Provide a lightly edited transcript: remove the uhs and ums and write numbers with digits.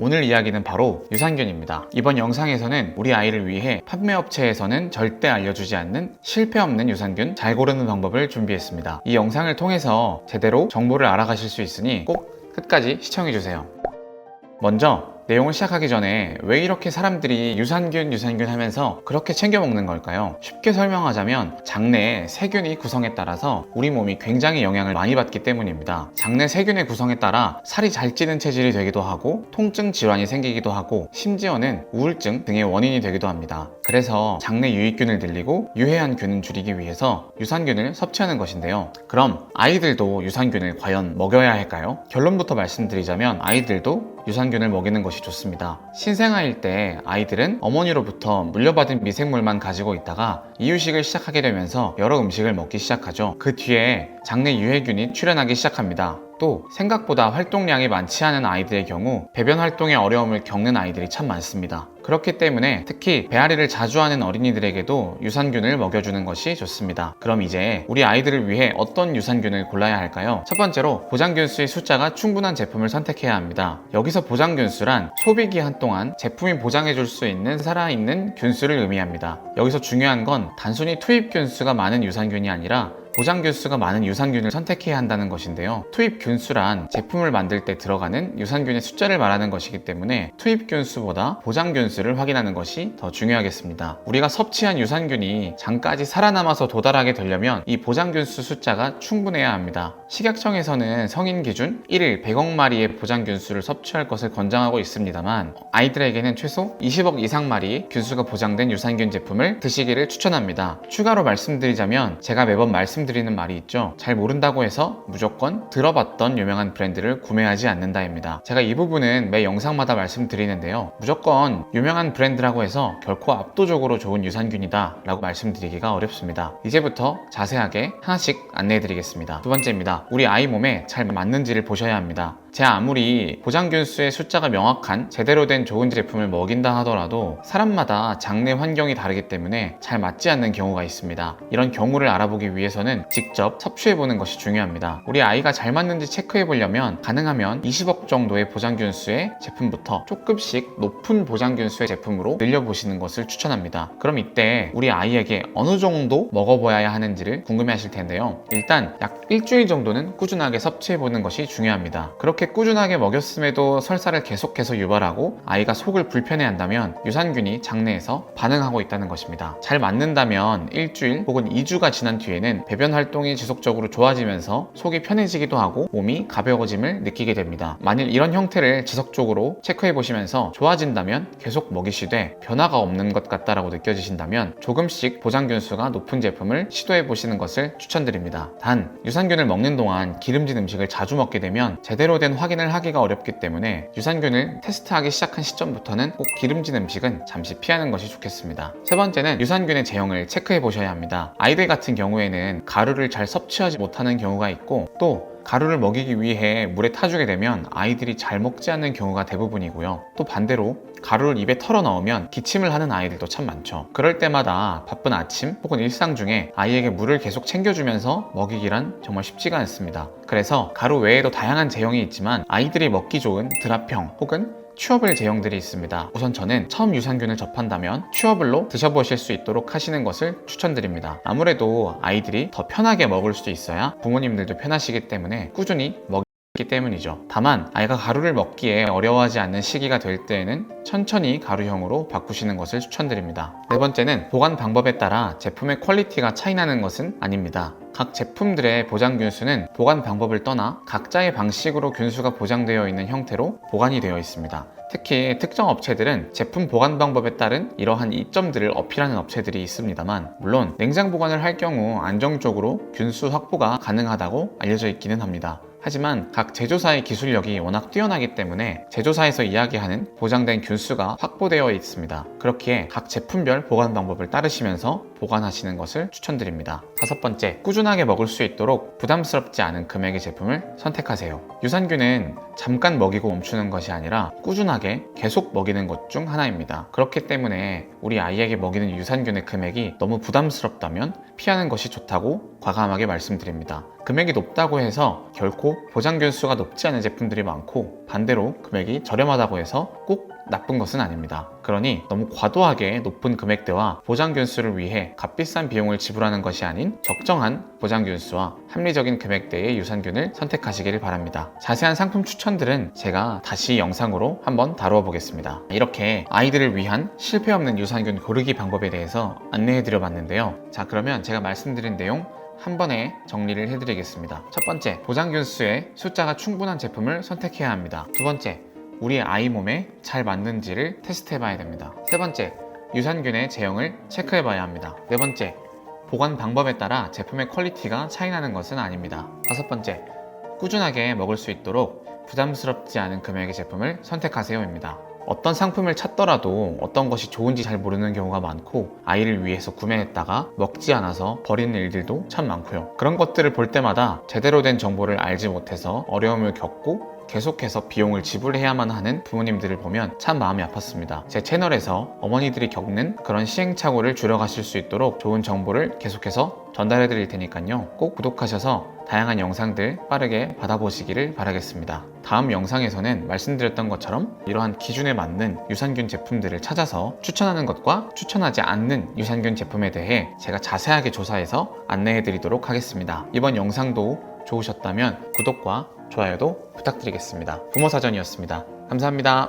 오늘 이야기는 바로 유산균입니다. 이번 영상에서는 우리 아이를 위해 판매업체에서는 절대 알려주지 않는 실패 없는 유산균 잘 고르는 방법을 준비했습니다. 이 영상을 통해서 제대로 정보를 알아가실 수 있으니 꼭 끝까지 시청해주세요. 먼저 내용을 시작하기 전에 왜 이렇게 사람들이 유산균 하면서 그렇게 챙겨 먹는 걸까요? 쉽게 설명하자면 장내의 세균이 구성에 따라서 우리 몸이 굉장히 영향을 많이 받기 때문입니다. 장내 세균의 구성에 따라 살이 잘 찌는 체질이 되기도 하고 통증 질환이 생기기도 하고 심지어는 우울증 등의 원인이 되기도 합니다. 그래서 장내 유익균을 늘리고 유해한 균을 줄이기 위해서 유산균을 섭취하는 것인데요. 그럼 아이들도 유산균을 과연 먹여야 할까요? 결론부터 말씀드리자면 아이들도 유산균을 먹이는 것이 좋습니다. 신생아일 때 아이들은 어머니로부터 물려받은 미생물만 가지고 있다가 이유식을 시작하게 되면서 여러 음식을 먹기 시작하죠. 그 뒤에 장내 유해균이 출현하기 시작합니다. 또 생각보다 활동량이 많지 않은 아이들의 경우 배변 활동에 어려움을 겪는 아이들이 참 많습니다. 그렇기 때문에 특히 배앓이를 자주 하는 어린이들에게도 유산균을 먹여주는 것이 좋습니다. 그럼 이제 우리 아이들을 위해 어떤 유산균을 골라야 할까요? 첫 번째로 보장균수의 숫자가 충분한 제품을 선택해야 합니다. 여기서 보장균수란 소비기한 동안 제품이 보장해줄 수 있는 살아있는 균수를 의미합니다. 여기서 중요한 건 단순히 투입균수가 많은 유산균이 아니라 보장균수가 많은 유산균을 선택해야 한다는 것인데요. 투입균수란 제품을 만들 때 들어가는 유산균의 숫자를 말하는 것이기 때문에 투입균수보다 보장균수를 확인하는 것이 더 중요하겠습니다. 우리가 섭취한 유산균이 장까지 살아남아서 도달하게 되려면 이 보장균수 숫자가 충분해야 합니다. 식약청에서는 성인 기준 1일 100억 마리의 보장균수를 섭취할 것을 권장하고 있습니다만 아이들에게는 최소 20억 이상 마리 균수가 보장된 유산균 제품을 드시기를 추천합니다. 추가로 말씀드리자면 제가 매번 말씀드리는 말이 있죠. 잘 모른다고 해서 무조건 들어봤던 유명한 브랜드를 구매하지 않는다입니다. 제가 이 부분은 매 영상마다 말씀드리는데요. 무조건 유명한 브랜드라고 해서 결코 압도적으로 좋은 유산균이다 라고 말씀드리기가 어렵습니다. 이제부터 자세하게 하나씩 안내해드리겠습니다. 두 번째입니다. 우리 아이 몸에 잘 맞는지를 보셔야 합니다. 제가 아무리 보장균수의 숫자가 명확한 제대로 된 좋은 제품을 먹인다 하더라도 사람마다 장내 환경이 다르기 때문에 잘 맞지 않는 경우가 있습니다. 이런 경우를 알아보기 위해서는 직접 섭취해보는 것이 중요합니다. 우리 아이가 잘 맞는지 체크해보려면 가능하면 20억 정도의 보장균수의 제품부터 조금씩 높은 보장균수의 제품으로 늘려보시는 것을 추천합니다. 그럼 이때 우리 아이에게 어느 정도 먹어봐야 하는지를 궁금해하실 텐데요. 일단 약 일주일 정도는 꾸준하게 섭취해보는 것이 중요합니다. 그렇게 꾸준하게 먹였음에도 설사를 계속해서 유발하고 아이가 속을 불편해한다면 유산균이 장내에서 반응하고 있다는 것입니다. 잘 맞는다면 일주일 혹은 2주가 지난 뒤에는 배변 활동이 지속적으로 좋아지면서 속이 편해지기도 하고 몸이 가벼워짐을 느끼게 됩니다. 만일 이런 형태를 지속적으로 체크해 보시면서 좋아진다면 계속 먹이시되 변화가 없는 것 같다라고 느껴지신다면 조금씩 보장균수가 높은 제품을 시도해 보시는 것을 추천드립니다. 단 유산균을 먹는 동안 기름진 음식을 자주 먹게 되면 제대로 된 확인을 하기가 어렵기 때문에 유산균을 테스트하기 시작한 시점부터는 꼭 기름진 음식은 잠시 피하는 것이 좋겠습니다. 세 번째는 유산균의 제형을 체크해 보셔야 합니다. 아이들 같은 경우에는 가루를 잘 섭취하지 못하는 경우가 있고 또 가루를 먹이기 위해 물에 타주게 되면 아이들이 잘 먹지 않는 경우가 대부분이고요. 또 반대로 가루를 입에 털어 넣으면 기침을 하는 아이들도 참 많죠. 그럴 때마다 바쁜 아침 혹은 일상 중에 아이에게 물을 계속 챙겨주면서 먹이기란 정말 쉽지가 않습니다. 그래서 가루 외에도 다양한 제형이 있지만 아이들이 먹기 좋은 드랍형 혹은 튜어블 제형들이 있습니다. 우선 저는 처음 유산균을 접한다면 튜어블로 드셔보실 수 있도록 하시는 것을 추천드립니다. 아무래도 아이들이 더 편하게 먹을 수 있어야 부모님들도 편하시기 때문에 꾸준히 먹기 때문이죠. 다만 아이가 가루를 먹기에 어려워하지 않는 시기가 될 때에는 천천히 가루형으로 바꾸시는 것을 추천드립니다. 네 번째는 보관 방법에 따라 제품의 퀄리티가 차이나는 것은 아닙니다. 각 제품들의 보장균수는 보관 방법을 떠나 각자의 방식으로 균수가 보장되어 있는 형태로 보관이 되어 있습니다. 특히 특정 업체들은 제품 보관 방법에 따른 이러한 이점들을 어필하는 업체들이 있습니다만 물론 냉장 보관을 할 경우 안정적으로 균수 확보가 가능하다고 알려져 있기는 합니다. 하지만 각 제조사의 기술력이 워낙 뛰어나기 때문에 제조사에서 이야기하는 보장된 균수가 확보되어 있습니다. 그렇기에 각 제품별 보관 방법을 따르시면서 보관하시는 것을 추천드립니다. 다섯 번째, 꾸준하게 먹을 수 있도록 부담스럽지 않은 금액의 제품을 선택하세요. 유산균은 잠깐 먹이고 멈추는 것이 아니라 꾸준하게 계속 먹이는 것 중 하나입니다. 그렇기 때문에 우리 아이에게 먹이는 유산균의 금액이 너무 부담스럽다면 피하는 것이 좋다고 과감하게 말씀드립니다. 금액이 높다고 해서 결코 많고 보장균 수가 높지 않은 제품들이 많고 반대로 금액이 저렴하다고 해서 꼭 나쁜 것은 아닙니다. 그러니 너무 과도하게 높은 금액대와 보장균 수를 위해 값비싼 비용을 지불하는 것이 아닌 적정한 보장균 수와 합리적인 금액대의 유산균을 선택하시길 바랍니다. 자세한 상품 추천들은 제가 다시 영상으로 한번 다루어 보겠습니다. 이렇게 아이들을 위한 실패 없는 유산균 고르기 방법에 대해서 안내해 드려 봤는데요. 자, 그러면 제가 말씀드린 내용 한 번에 정리를 해드리겠습니다. 첫 번째, 보장균 수의 숫자가 충분한 제품을 선택해야 합니다. 두 번째, 우리의 아이 몸에 잘 맞는지를 테스트해 봐야 됩니다. 세 번째, 유산균의 제형을 체크해 봐야 합니다. 네 번째, 보관 방법에 따라 제품의 퀄리티가 차이나는 것은 아닙니다. 다섯 번째, 꾸준하게 먹을 수 있도록 부담스럽지 않은 금액의 제품을 선택하세요입니다. 어떤 상품을 찾더라도 어떤 것이 좋은지 잘 모르는 경우가 많고 아이를 위해서 구매했다가 먹지 않아서 버리는 일들도 참 많고요. 그런 것들을 볼 때마다 제대로 된 정보를 알지 못해서 어려움을 겪고 계속해서 비용을 지불해야만 하는 부모님들을 보면 참 마음이 아팠습니다. 제 채널에서 어머니들이 겪는 그런 시행착오를 줄여가실 수 있도록 좋은 정보를 계속해서 전달해 드릴 테니까요. 꼭 구독하셔서 다양한 영상들 빠르게 받아보시기를 바라겠습니다. 다음 영상에서는 말씀드렸던 것처럼 이러한 기준에 맞는 유산균 제품들을 찾아서 추천하는 것과 추천하지 않는 유산균 제품에 대해 제가 자세하게 조사해서 안내해 드리도록 하겠습니다. 이번 영상도 좋으셨다면 구독과 좋아요도 부탁드리겠습니다. 부모사전이었습니다. 감사합니다.